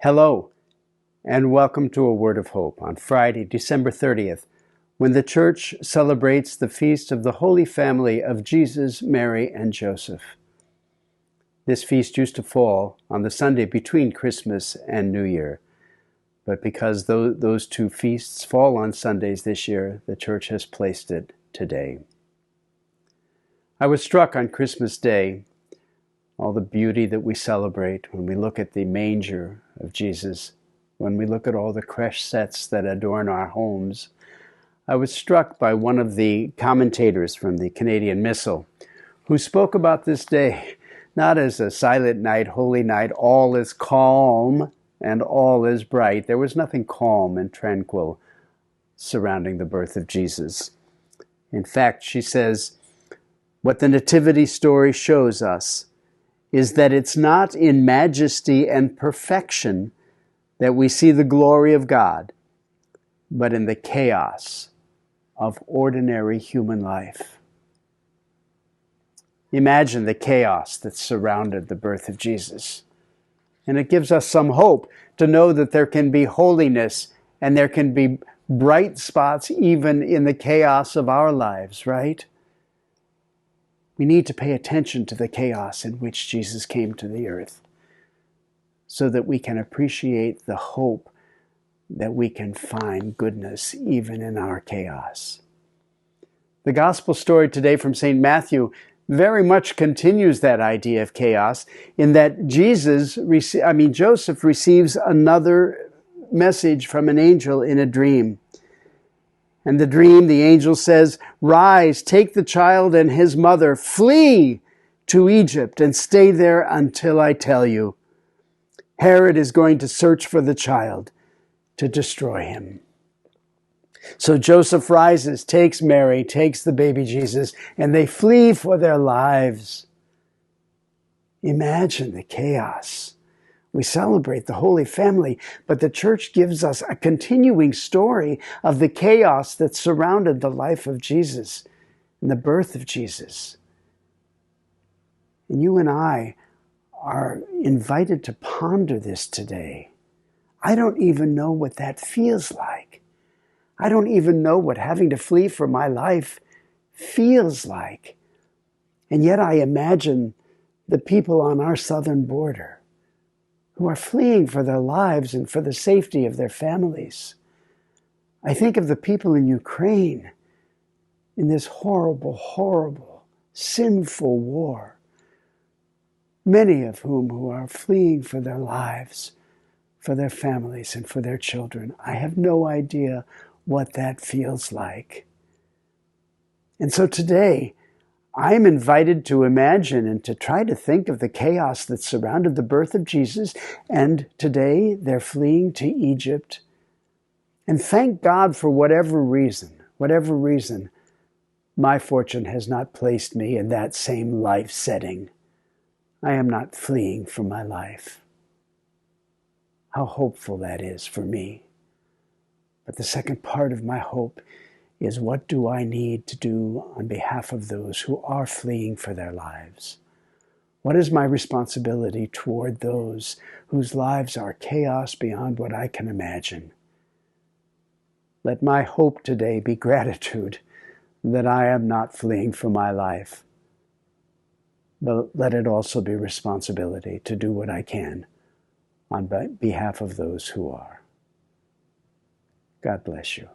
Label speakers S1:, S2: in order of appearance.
S1: Hello, and welcome to A Word of Hope on Friday, December 30th, when the Church celebrates the feast of the Holy Family of Jesus, Mary, and Joseph. This feast used to fall on the Sunday between Christmas and New Year, but because those two feasts fall on Sundays this year, the Church has placed it today. I was struck on Christmas Day, all the beauty that we celebrate when we look at the manger of Jesus, when we look at all the creche sets that adorn our homes. I was struck by one of the commentators from the Canadian Missal who spoke about this day not as a silent night, holy night, all is calm and all is bright. There was nothing calm and tranquil surrounding the birth of Jesus. In fact, she says, what the Nativity story shows us is that it's not in majesty and perfection that we see the glory of God, but in the chaos of ordinary human life. Imagine the chaos that surrounded the birth of Jesus. And it gives us some hope to know that there can be holiness and there can be bright spots even in the chaos of our lives, right? We need to pay attention to the chaos in which Jesus came to the earth so that we can appreciate the hope that we can find goodness even in our chaos. The gospel story today from St. Matthew very much continues that idea of chaos in that Joseph receives another message from an angel in a dream. And the dream, the angel says, "Rise, take the child and his mother, flee to Egypt and stay there until I tell you. Herod is going to search for the child to destroy him." So Joseph rises, takes Mary, takes the baby Jesus, and they flee for their lives. Imagine the chaos. We celebrate the Holy Family, but the Church gives us a continuing story of the chaos that surrounded the life of Jesus and the birth of Jesus. And you and I are invited to ponder this today. I don't even know what that feels like. I don't even know what having to flee for my life feels like. And yet I imagine the people on our southern border who are fleeing for their lives and for the safety of their families. I think of the people in Ukraine in this horrible, horrible, sinful war, many of whom who are fleeing for their lives, for their families, and for their children. I have no idea what that feels like. And so today, I'm invited to imagine and to try to think of the chaos that surrounded the birth of Jesus. And today they're fleeing to Egypt. And thank God for whatever reason, my fortune has not placed me in that same life setting. I am not fleeing for my life. How hopeful that is for me. But the second part of my hope is, what do I need to do on behalf of those who are fleeing for their lives? What is my responsibility toward those whose lives are chaos beyond what I can imagine? Let my hope today be gratitude that I am not fleeing for my life. But let it also be responsibility to do what I can on behalf of those who are. God bless you.